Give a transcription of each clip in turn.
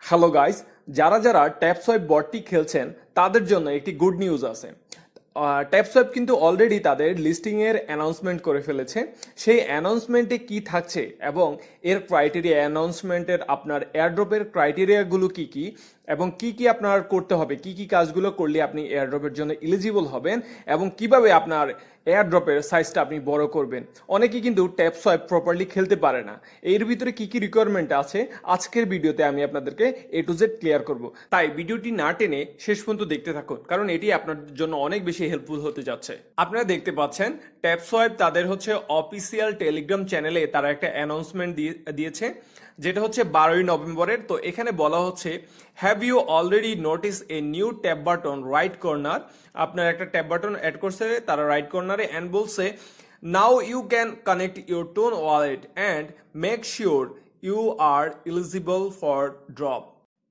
Hello guys, যারা যারা tap swipe বটটি খেলছেন তাদের জন্য একটি গুড নিউজ আছে। ট্যাপ সোয়াইপ কিন্তু অলরেডি তাদের লিস্টিংয়ের অ্যানাউন্সমেন্ট করে ফেলেছে। সেই অ্যানাউন্সমেন্টে কি থাকছে এবং এর ক্রাইটেরিয়া, অ্যানাউন্সমেন্টের আপনার এয়ারড্রপের ক্রাইটেরিয়াগুলো কি কি এবং কি কি আপনার করতে হবে, কি কি কাজগুলো করলে আপনি এয়ারড্রপের জন্য এলিজিবল হবেন এবং কিভাবে আপনার এয়ারড্রপের সাইজটা আপনি বড় করবেন। অনেকেই কিন্তু ট্যাপ সোয়াইপ প্রপারলি খেলতে পারে না। এর ভিতরে কি কি রিকোয়ারমেন্ট আছে আজকের ভিডিওতে আমি আপনাদেরকে এ টু জেড ক্লিয়ার করব। তাই ভিডিওটি না টেনে শেষ পর্যন্ত দেখতে থাকুন, কারণ এটি আপনার জন্য অনেক বেশি হেল্পফুল হতে যাচ্ছে। আপনারা দেখতে পাচ্ছেন ট্যাপ সোয়াইপ তাদের হচ্ছে অফিসিয়াল টেলিগ্রাম চ্যানেলে তারা একটা অ্যানাউন্সমেন্ট দিয়েছে, যেটা হচ্ছে 12ই নভেম্বরের। তো এখানে বলা হচ্ছে, have you already notice a new tab button right corner. আপনার একটা ট্যাব বাটন অ্যাড করছে তারা রাইট কর্নারে, অ্যান্ড বলছে now you can connect your TON wallet and make sure you are eligible for drop.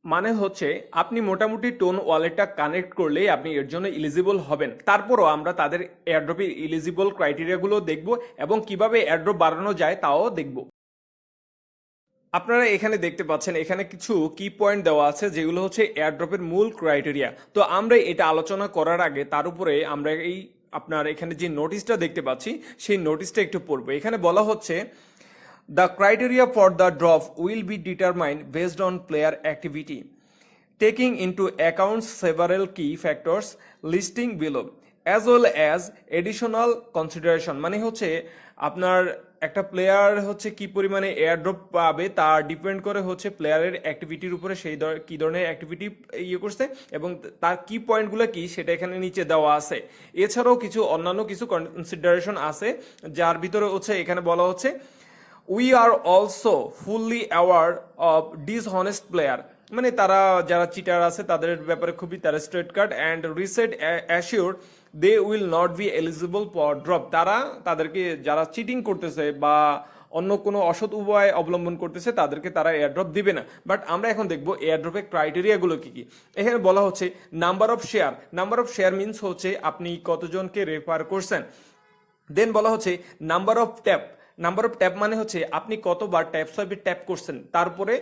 মানে হচ্ছে আপনি মোটামুটি টোন ওয়ালেটটা কানেক্ট করলেই আপনি এর জন্য এলিজিবল হবেন। তারপরও আমরা তাদের এয়ারড্রপের এলিজিবল ক্রাইটেরিয়াগুলো দেখব এবং কিভাবে এয়ারড্রপ বাড়ানো যায় তাও দেখব। আপনারা এখানে দেখতে পাচ্ছেন এখানে কিছু কি পয়েন্ট দেওয়া আছে যেগুলো হচ্ছে এয়ারড্রপের মূল ক্রাইটেরিয়া। তো আমরা এটা আলোচনা করার আগে তার উপরে আমরা এই আপনার এখানে যে নোটিশটা দেখতে পাচ্ছি সেই নোটিশটা একটু পড়বো। এখানে বলা হচ্ছে, the criteria for the drop will be determined based on player activity taking into account several key factors listing below as well as additional consideration। মানে হচ্ছে আপনার একটা প্লেয়ার হচ্ছে কি পরিমাণে এয়ারড্রপ পাবে তা ডিপেন্ড করে হচ্ছে প্লেয়ারের অ্যাক্টিভিটির উপরে, সেই কি ধরনের অ্যাক্টিভিটি ইয়ে করছে এবং তার কি পয়েন্টগুলো কি সেটা এখানে নিচে দেওয়া আছে। এছাড়াও কিছু অন্যান্য কিছু কনসিডারেশন আছে, যার ভিতরে হচ্ছে এখানে বলা হচ্ছে, we are also fully aware of dishonest player. মানে তারা যারা চিটার আছে তাদের ব্যাপারে খুবই তারা straight cut and rest assure they will not be eligible for drop. তারা তাদেরকে যারা চিটিং করতেছে বা অন্য কোনো অসৎ উপায় অবলম্বন করতেছে তাদেরকে তারা এয়ারড্রপ দিবে না। বাট আমরা এখন দেখবো এয়ারড্রপের ক্রাইটেরিয়াগুলো কি কি। এখানে বলা হচ্ছে number of share. Number of share means হচ্ছে আপনি কতজনকে রেফার করছেন। দেন বলা হচ্ছে number of tap. Number of tap মানে হচ্ছে আপনি কতবার ট্যাপ সোয়াইপে ট্যাপ করছেন তার উপরে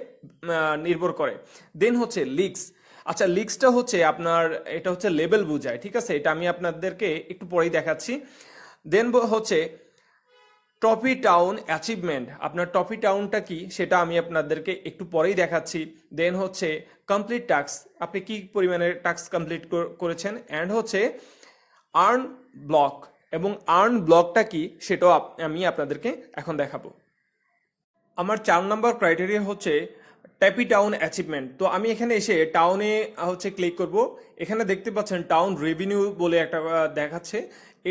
নির্ভর করে। দেন হচ্ছে লিক্স। আচ্ছা, লিক্সটা হচ্ছে আপনার এটা হচ্ছে লেভেল বোঝায়, ঠিক আছে, এটা আমি আপনাদেরকে একটু পরেই দেখাচ্ছি। দেন হচ্ছে টপি টাউন অ্যাচিভমেন্ট। আপনার টপি টাউনটা কি সেটা আমি আপনাদেরকে একটু পরেই দেখাচ্ছি। দেন হচ্ছে কমপ্লিট টাস্ক, আপনি কি পরিমাণে টাস্ক কমপ্লিট করেছেন। অ্যান্ড হচ্ছে আর্ন ব্লক, এবং আর্ন ব্লকটা কি সেটাও আমি আপনাদেরকে এখন দেখাবো। আমার 4 নম্বর ক্রাইটেরিয়া হচ্ছে ট্যাপি টাউন অ্যাচিভমেন্ট। তো আমি এখানে এসে টাউনে হচ্ছে ক্লিক করব। এখানে দেখতে পাচ্ছেন টাউন রেভিনিউ বলে একটা দেখাচ্ছে।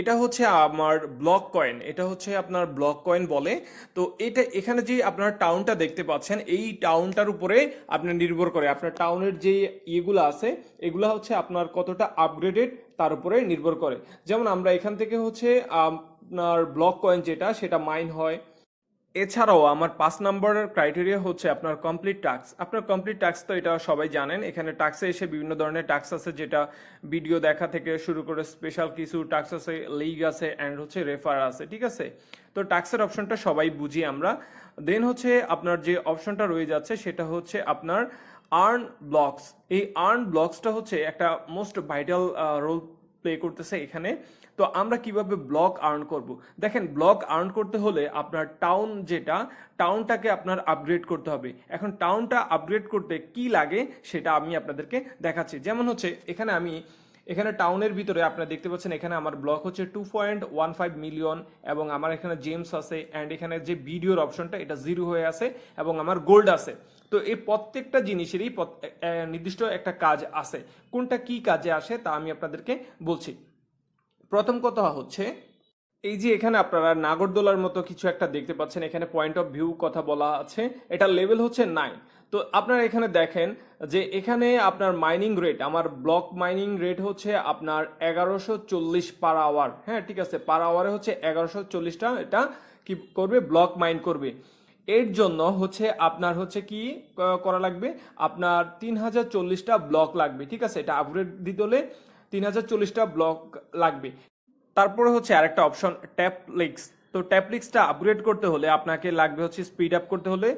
এটা হচ্ছে আমার ব্লক কয়েন, এটা হচ্ছে আপনার ব্লক কয়েন বলে। তো এটা এখানে যে আপনার টাউনটা দেখতে পাচ্ছেন এই টাউনটার উপরে আপনার নির্ভর করে আপনার টাউনের যে ইয়েগুলো আছে এগুলো হচ্ছে আপনার কতটা আপগ্রেডেড তার উপরে নির্ভর করে। যেমন আমরা এখান থেকে হচ্ছে আপনার ব্লক কয়েন যেটা সেটা মাইন হয়। এছাড়াও আমার 5 নম্বরের ক্রাইটেরিয়া হচ্ছে আপনার কমপ্লিট টাস্ক। আপনার কমপ্লিট টাস্ক তো এটা সবাই জানেন। এখানে টাস্কে এসে বিভিন্ন ধরনের টাস্ক আছে, যেটা ভিডিও দেখা থেকে শুরু করে স্পেশাল কিছু টাস্ক আছে, লিগ আছে অ্যান্ড হচ্ছে রেফার আছে, ঠিক আছে। তো টাস্কের অপশনটা সবাই বুঝি আমরা। দেন হচ্ছে আপনার যে অপশনটা রয়ে যাচ্ছে সেটা হচ্ছে আপনার আর্ন ব্লকস। এই আর্ন ব্লকসটা হচ্ছে একটা মোস্ট ভাইটাল রোল প্লে করতেছে এখানে। তো আমরা কিভাবে ব্লক আর্ন করব। দেখেন, ব্লক আর্ন করতে হলে আপনার টাউন যেটা টাউনটাকে আপনার আপগ্রেড করতে হবে। এখন টাউনটা আপগ্রেড করতে কি লাগে সেটা আমি আপনাদেরকে দেখাচ্ছি। যেমন হচ্ছে এখানে টাউনের ভিতরে আপনারা দেখতে পাচ্ছেন এখানে আমার ব্লক হচ্ছে 2.15 মিলিয়ন এবং আমার এখানে জেমস আছে অ্যান্ড এখানে যে ভিডিওর অপশনটা এটা 0 হয়ে আছে এবং আমার গোল্ড আছে। তো এই প্রত্যেকটা জিনিসেরই নির্দিষ্ট একটা কাজ আছে। কোনটা কি কাজে আসে তা আমি আপনাদেরকে বলছি। প্রথম কথা হচ্ছে, এই যে এখানে আপনারা নাগরদোলার মতো কিছু একটা দেখতে পাচ্ছেন, এখানে পয়েন্ট অফ ভিউ কথা বলা আছে, এটা লেভেল হচ্ছে 9। তো আপনারা এখানে দেখেন যে এখানে আপনার মাইনিং রেট, আমার ব্লক মাইনিং রেট হচ্ছে আপনার 1140 পার আওয়ার। হ্যাঁ, ঠিক আছে, পার আওয়ারে হচ্ছে 1140টা এটা কি করবে, ব্লক মাইন করবে। এর জন্য হচ্ছে আপনার হচ্ছে কি করা লাগবে, আপনার 3040টা ব্লক লাগবে, ঠিক আছে। এটা আপগ্রেড দিতে হলে 3040টা ব্লক লাগবে। তারপরে হচ্ছে আরেকটা অপশন ট্যাপ লিক্স। তো ট্যাপ লিক্সটা আপগ্রেড করতে হলে আপনাকে লাগবে হচ্ছে স্পিড আপ করতে হলে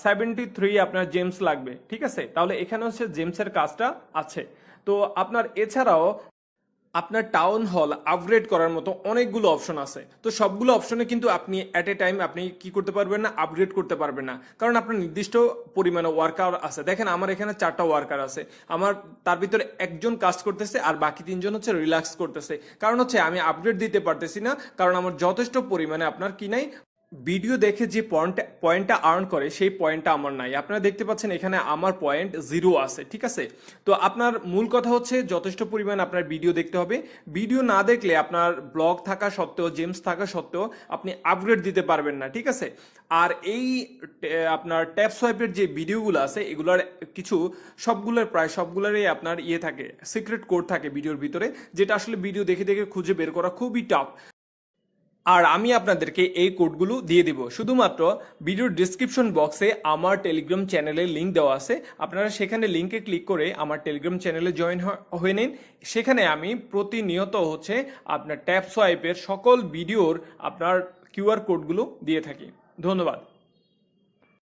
73 আপনার জেমস লাগবে, ঠিক আছে? তাহলে এখানে হচ্ছে জেমসের কাজটা আছে। তো আপনার এছাড়াও আপনার টাউন হল আপগ্রেড করার মতো অনেকগুলো অপশন আছে। তো সবগুলো অপশনে কিন্তু আপনি অ্যাট এ টাইম আপনি কি করতে পারবেন না, আপগ্রেড করতে পারবেন না, কারণ আপনার নির্দিষ্ট পরিমাণে ওয়ার্কার আছে। দেখেন আমার এখানে 4টা ওয়ার্কার আছে, আমার তার ভিতরে একজন কাজ করতেছে আর বাকি 3জন হচ্ছে রিল্যাক্স করতেছে। কারণ হচ্ছে আমি আপগ্রেড দিতে পারতেছি না, কারণ আমার যথেষ্ট পরিমাণে আপনার কি নাই, ভিডিও দেখে যে পয়েন্টটা আর্ন করে সেই পয়েন্টটা আমার নাই। আপনারা দেখতে পাচ্ছেন এখানে আমার পয়েন্ট 0 আছে, ঠিক আছে? তো আপনার মূল কথা হচ্ছে যথেষ্ট পরিমাণ আপনার ভিডিও দেখতে হবে। ভিডিও না দেখলে আপনার ব্লগ থাকা সত্ত্বেও, জেমস থাকা সত্ত্বেও আপনি আপগ্রেড দিতে পারবেন না, ঠিক আছে? আর এই আপনার ট্যাপ সোয়াইপের যে ভিডিওগুলো আছে এগুলার কিছু, প্রায় সবগুলোরই আপনার ইয়ে থাকে, সিক্রেট কোড থাকে ভিডিওর ভিতরে, যেটা আসলে ভিডিও দেখে দেখে খুঁজে বের করা খুবই টাফ। আর আমি আপনাদেরকে এই কোডগুলো দিয়ে দিব। শুধুমাত্র ভিডিওর ডিসক্রিপশন বক্সে আমার টেলিগ্রাম চ্যানেলের লিঙ্ক দেওয়া আছে, আপনারা সেখানে লিঙ্কে ক্লিক করে আমার টেলিগ্রাম চ্যানেলে জয়েন হয়ে নিন। সেখানে আমি প্রতিনিয়ত হচ্ছে আপনার ট্যাপ সোয়াইপের সকল ভিডিওর আপনার কিউআর কোডগুলো দিয়ে থাকি। ধন্যবাদ।